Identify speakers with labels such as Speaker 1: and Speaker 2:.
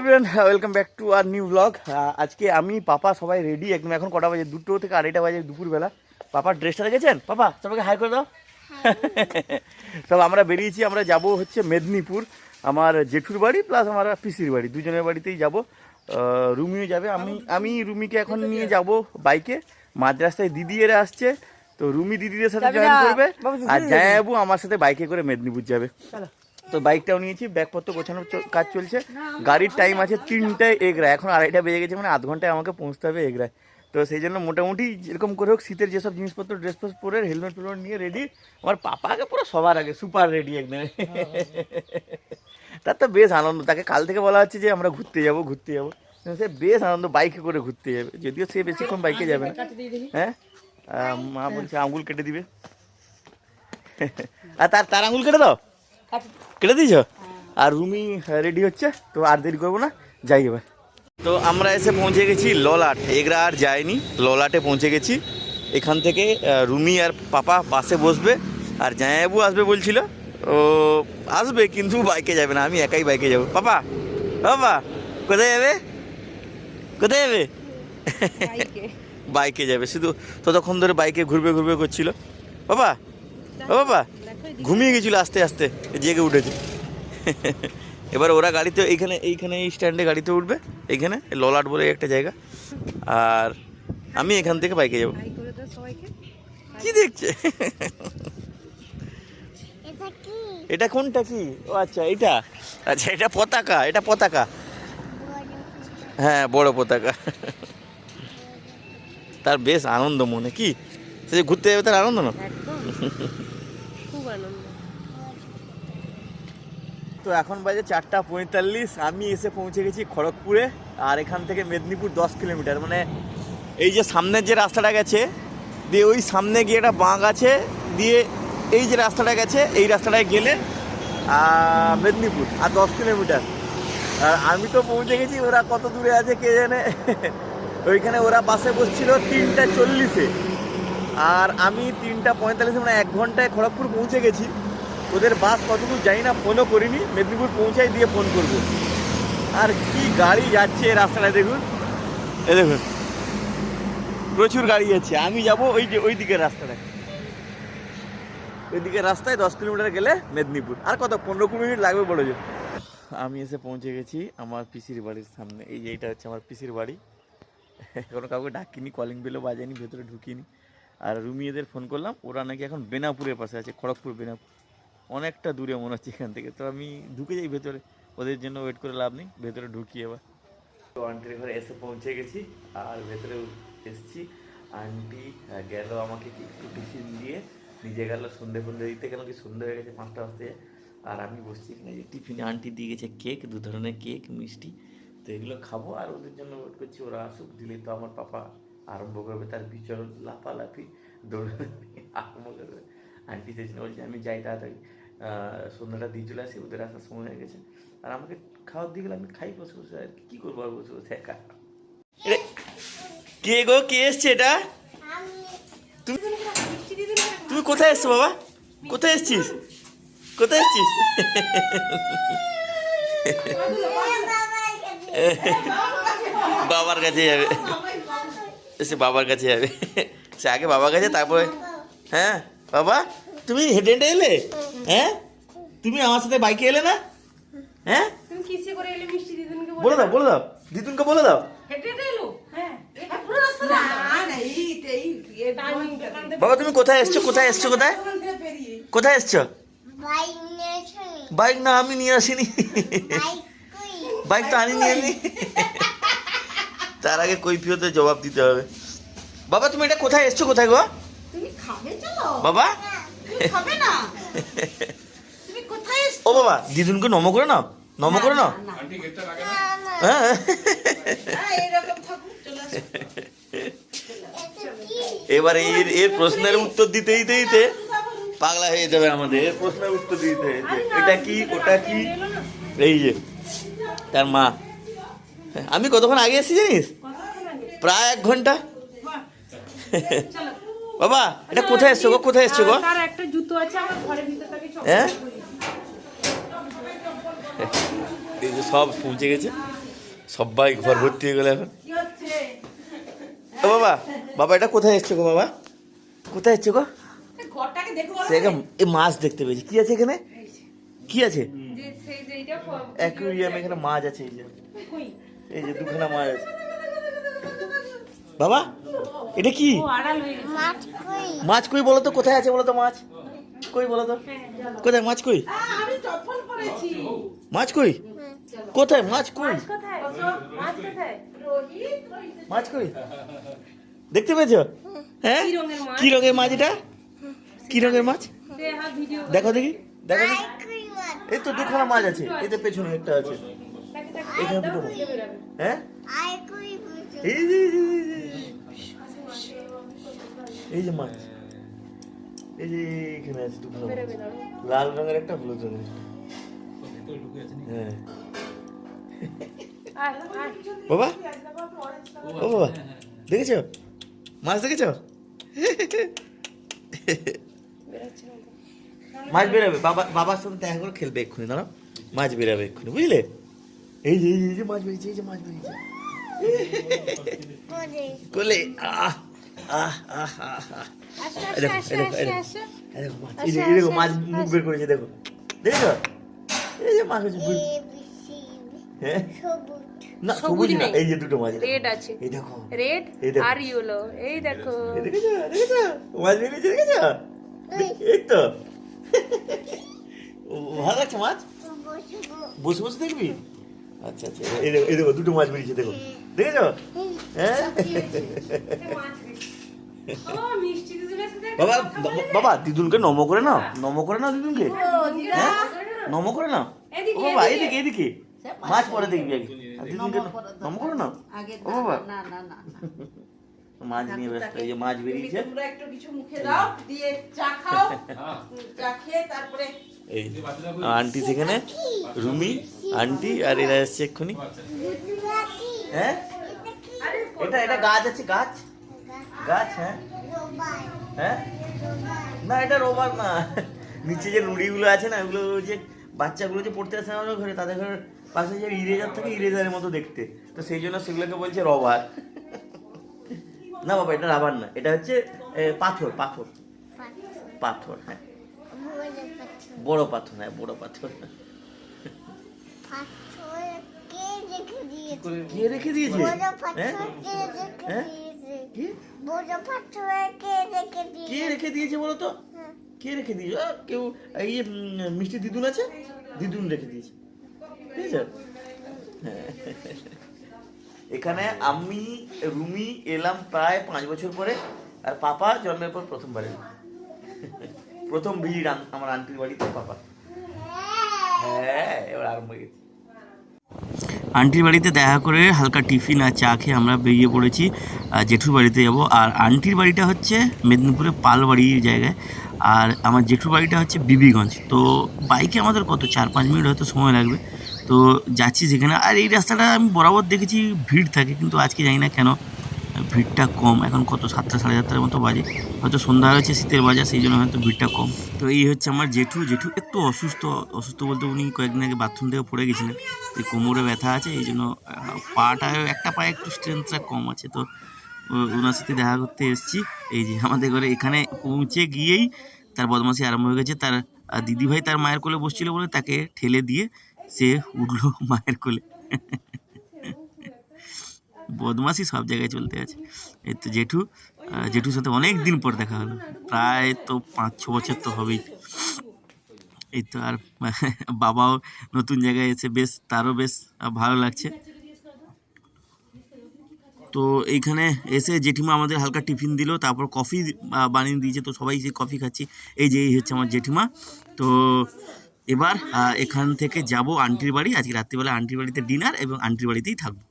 Speaker 1: Everyone, welcome back to our new blog. আজকে আমি পাপা সবাই রেডি একদম। এখন কটা বাজে? 2টো থেকে 2:30 বাজে দুপুরবেলা। পাপার ড্রেসটা দেখেছেন? পাপা সবাইকে হাই করে দাও। সব আমরা বেরিয়েছি, আমরা যাব হচ্ছে মেদিনীপুর। আমার জেঠুর বাড়ি প্লাস আমার পিসির বাড়ি, দুজনের বাড়িতেই যাব। রুমিও যাবে, আমি রুমিকে এখন নিয়ে যাব বাইকে। মাঝ রাস্তায় দিদি এরা আসছে, তো রুমি দিদিদের সাথে জয়েন করবে, আর জায়াবু আমার সাথে বাইকে করে মেদিনীপুর যাবে। তো বাইকটাও নিয়েছি, ব্যাগপত্র গোছানোর কাজ চলছে। গাড়ির টাইম আছে 3টায় এগরায়, এখন 2:30 বেজে গেছে, মানে আধ ঘন্টায় আমাকে পৌঁছতে হবে এগরায়। তো সেই জন্য মোটামুটি যেরকম করে হোক শীতের যেসব জিনিসপত্র ড্রেস ফ্রেস পরে হেলমেট ফেলমেট নিয়ে রেডি। আমার পাপাকে পুরো সবার আগে সুপার রেডি একদম। তার তো বেশ আনন্দ, তাকে কাল থেকে বলা হচ্ছে যে আমরা ঘুরতে যাবো। সে বেশ আনন্দ, বাইকে করে ঘুরতে যাবে, যদিও সে বেশিক্ষণ বাইকে যাবে না। হ্যাঁ, মা বলছে আঙুল কেটে দিবে। আর তার আঙুল কেটে দাও, কেটে দিয়েছ। আর রুমি রেডি হচ্ছে, তো আর দেরি করবো না, যাই এবার। তো আমরা এসে পৌঁছে গেছি ললাট, এগরা আর যায়নি, ললাটে পৌঁছে গেছি। এখান থেকে রুমি আর পাপা বাসে বসবে, আর জায়াবু আসবে বলছিল। ও আসবে কিন্তু বাইকে যাবে না, আমি একাই বাইকে যাবো। পাপা পাপা কোথায় যাবে? কোথায় যাবে? বাইকে যাবে, শুধু ততক্ষণ ধরে বাইকে ঘুরবে করছিল। বাবা বাবা ঘুমিয়ে গেছিল, আস্তে আস্তে জেগে উঠেছে। এবার ওরা গাড়িতে এইখানে এই স্ট্যান্ডে গাড়িতে উঠবে, এইখানে ললাট বলে একটা জায়গা, আর আমি এখান থেকে বাইকে যাব। কি দেখছে? এটা কোনটা কি? ও আচ্ছা এটা পতাকা, এটা পতাকা। হ্যাঁ, বড় পতাকা। তার বেশ আনন্দ মনে, কি সে ঘুরতে যাবে, তার আনন্দ না? তো এখন বাজে 4:45, আমি এসে পৌঁছে গেছি খড়গপুরে। আর এখান থেকে মেদিনীপুর 10 কিলোমিটার, মানে এই যে সামনের যে রাস্তাটা গেছে দিয়ে ওই সামনে গিয়ে একটা বাঁক আছে, দিয়ে এই যে রাস্তাটা গেছে এই রাস্তাটায় গেলে মেদিনীপুর, আর 10 কিলোমিটার। আর আমি তো পৌঁছে গেছি, ওরা কত দূরে আছে কে জানে। ওইখানে ওরা বাসে বসছিল 3:40-এ, আর আমি 3:45, মানে 1 ঘন্টায় খড়গপুর পৌঁছে গেছি। ওদের বাস কতদূর জানি না, ফোনও করিনি, মেদিনীপুর পৌঁছাই দিয়ে ফোন করব। আর কি গাড়ি যাচ্ছে রাস্তাটায়, দেখুন দেখুন, প্রচুর গাড়ি যাচ্ছে। আমি যাব ওই দিকের রাস্তাটায়, ওই দিকের রাস্তায় 10 কিলোমিটার গেলে মেদিনীপুর। আর কত 15-20 মিনিট লাগবে বলে যে। আমি এসে পৌঁছে গেছি আমার পিসির বাড়ির সামনে। এই যে এইটা হচ্ছে আমার পিসির বাড়ি। এখনো কাউকে ডাকিনি, কলিং বেলও বাজেনি, ভেতরে ঢুকিনি। আর রুমি এদের ফোন করলাম, ওরা নাকি এখন বেনাপুরের পাশে আছে, খড়গপুর বেনাপুর, অনেকটা দূরে মনে হচ্ছে এখান থেকে। তো আমি ঢুকে যাই ভেতরে, ওদের জন্য ওয়েট করে লাভ নেই, ভেতরে ঢুকি এবার। তো আন্টির ঘরে এসে পৌঁছে গেছি, আর ভেতরে এসেছি। আন্টি গেল আমাকে একটু টিফিন দিয়ে, নিজে গেল সন্ধে দিতে, কেন কি সন্ধে হয়ে গেছে 5টা বাজতে। আর আমি বসছি এখানে, যে টিফিনে আন্টি দিয়ে গেছে কেক, 2 ধরনের কেক, মিষ্টি। তো এগুলো খাবো, আর ওদের জন্য ওয়েট করছি, ওরা আসুক, দিলেই তো আমার পাপা আরম্ভ করবে তার বিচরণ, লাফালাফি দৌড়াদৌড়ি আরম্ভ করবে। আন্টি সেই জন্য বলছে আমি যাই তাড়াতাড়ি, সন্ধ্যাটা দিয়ে চলে আসি, ওদের আসার সময় হয়ে গেছে। আর আমাকে খাওয়ার দিয়ে গেলে আমি খাই বসে বসে, আর কী করবো আর বসে বসে একা। কে গো, কে এসছে এটা? তুমি কোথায় এসছো বাবা? কোথায় এসছিস? বাবার কাছে যাবে, সে বাবার কাছে যাবে, সে আগে বাবার কাছে, তারপরে। হ্যাঁ বাবা, তুমি হেঁটে হেঁটে এলে? হ্যাঁ, তুমি আমার সাথে বাইকে এলে না? হ্যাঁ, বলে দাও দিদুনকে বলে দাও। বাবা তুমি কোথায় এসছো? কোথায় এসছো? বাইক না, আমি নিয়ে আসিনি, বাইক তো আনিনি। তার আগে কৈফিয়তের জবাব দিতে হবে। বাবা তুমি এটা কোথায় এসছো? কোথায় গো বাবা? ও বাবা, দিদুনকে নম করে নাও। হ্যাঁ, এবার এর প্রশ্নের উত্তর দিতে পাগলা হয়ে যাবে আমাদের। এর প্রশ্নের উত্তর দিতে, এটা কি ওটা কি, এই যে তার মা। আমি কতক্ষণ আগে এসেছি জানিস? প্রায় 1 ঘন্টা। বাবা এটা কোথায় এসছো গো? হ্যাঁ, এই যে সব পৌঁছে গেছে, সবাই ঘর ভর্তি হয়ে গেল এখন। ও বাবা, বাবা এটা কোথায় এসছো গো? বাবা কোথায় এসছো গো? এই মাছ দেখতে পেয়েছি। কি আছে এখানে? কি আছে? অ্যাকুয়ারিয়াম। এখানে মাছ আছে। এই যে দুখানা মাছ আছে। বাবা এটা কি মাছ? কই বলো তো, কোথায় আছে বলো তো মাছ? কই বলো তো, কোথায় মাছ? কই মাছ? কই কোথায় মাছ? কই মাছ? কই দেখতে পেয়েছো? হ্যাঁ, কি রঙের মাছ এটা? কি রঙের মাছ? দেখো দেখি, দেখো দেখি। এই তো দুখানা মাছ আছে। এতে পেছনে একটা আছে। এখানে দুটো মাছ। হ্যাঁ, এই যে এই যে মাছ, এই যে এখানে আছে দুখানা মাছ। লাল রঙের একটা, হলুদ রঙের একটা। হ্যাঁ বাবা, ও বাবা দেখেছো মাছ? দেখেছো মাছ বেরোবে। বাবার সাথে দেখা করে খেলবে এক্ষুনি। দাঁড়াও, মাছ বেরোবে এক্ষুনি, বুঝলে? এই যে এই যে মাছ বেরিয়েছে, এই যে মাছ বেরিয়েছে কোলে। আহ আহ আহ আহ আহ। দেখো মাছ, এই দেখো মাছ মুখ বের করেছে। দেখো, দেখেছো? এই যে মাছ হচ্ছে। হ্যাঁ না, সবুজ না। এই যে দুটো মাছ,
Speaker 2: রেড আছে।
Speaker 1: এই দেখো
Speaker 2: রেড আর ইয়েলো। এই দেখো,
Speaker 1: দেখেছো? দেখেছো মাছ বেরিয়েছে? দেখেছো? এই তো ভালো লাগছে মাছ। বসে বসে দেখবি? আচ্ছা আচ্ছা, এই দেখো দুটো মাছ বেরিয়েছে। দেখো, দেখেছো? হ্যাঁ বাবা, বাবা দিদুনকে নম করে নাও, নম করে নাও দিদুনকে। হ্যাঁ, নম করে নাও। ও বাবা এইদিকে, এইদিকে মাছ পরে দেখবি আগে। দিদুনকে নম করে নাও। ও বাবা মাছ নিয়ে ব্যস্ত। এই যে মাছ বেরিয়েছে।
Speaker 3: একটু কিছু মুখে দাও, দিয়ে চা খাও, চা খেয়ে তারপরে
Speaker 1: এই আন্টি সেখানে, রুমি আন্টি, আর এরা এসছে এক্ষুনি। হ্যাঁ, এটা এটা গাছ আছে, গাছ গাছ। হ্যাঁ হ্যাঁ, না এটা রোবার না। নিচে যে নুড়িগুলো আছে না, ওগুলো যে বাচ্চাগুলো যে পড়তে আসে আমাদের ঘরে, তাদের ঘরের পাশে যে ইরেজার থাকে, ইরেজারের মতো দেখতে, তো সেই জন্য সেগুলোকে বলছে রবার। না বাবা, এটা রাবার না, এটা হচ্ছে পাথর। পাথর পাথর, হ্যাঁ বড় পাথর। হ্যাঁ বড় পাথর। কে রেখে দিয়েছে? হ্যাঁ কে রেখে দিয়েছে বলো তো? কে রেখে দিয়েছে? কেউ, এই মিষ্টি দিদুন আছে, দিদুন রেখে দিয়েছে। ঠিক আছে। এখানে আমি রুমি এলাম প্রায় 5 বছর পরে, আর পাপা জন্মের পর প্রথমবারে। প্রথম ভিড় আমার আন্টির বাড়িতে পাপা। হ্যাঁ, এবার আরম্ভ হয়ে গেছে। আন্টির বাড়িতে দেখা করে হালকা টিফিন আর চা খেয়ে আমরা বেরিয়ে পড়েছি জেঠুর বাড়িতে যাব। আর আন্টির বাড়িটা হচ্ছে মেদিনীপুরে পালবাড়ির জায়গায়, আর আমার জেঠুর বাড়িটা হচ্ছে বিবিগঞ্জ। তো বাইকে আমাদের কত 4-5 মিনিট হয়তো সময় লাগবে। তো যাচ্ছি যেখানে। আর এই রাস্তাটা আমি বরাবর দেখেছি ভিড় থাকে, কিন্তু আজকে জানি না কেন ভিড়টা কম। এখন কত 7টা 7:30 মতো বাজে, হয়তো সন্ধ্যা হয়েছে, শীতের বাজার, সেই জন্য হয়তো ভিড়টা কম। তো এই হচ্ছে আমার জেঠু। জেঠু একটু অসুস্থ বলতে উনি কয়েকদিন আগে বাথরুম থেকে পড়ে গেছিলেন, এই কোমরে ব্যথা আছে, এই জন্য পাটা, একটা পায়ে একটু স্ট্রেংথটা কম আছে। তো ওনার সাথে দেখা করতে এসেছি। এই যে আমাদের ঘরে এখানে পৌঁছে গিয়েই তার বদমাশি আরম্ভ হয়ে গেছে। তার দিদিভাই তার মায়ের কোলে বসছিল বলে তাকে ঠেলে দিয়ে সে উঠলো মায়ের কোলে। বদমাশি সব জায়গায় চলতে আছে। এই তো জেঠুর সাথে অনেক দিন পর দেখা হলো, প্রায় তো 5-6 বছর তো হবেই। এই তো, আর বাবাও নতুন জায়গায় এসে তারও বেশ ভালো লাগছে। তো এইখানে এসে জেঠিমা আমাদের হালকা টিফিন দিল, তারপর কফি বানিয়ে দিয়েছে। তো সবাই সেই কফি খাচ্ছি। এই যে এই হচ্ছে আমার জেঠিমা। তো এবার এখান থেকে যাব আন্টির বাড়ি। আজকে রাত্রিবেলা আন্টির বাড়িতে ডিনার, এবং আন্টির বাড়িতেই থাকবো।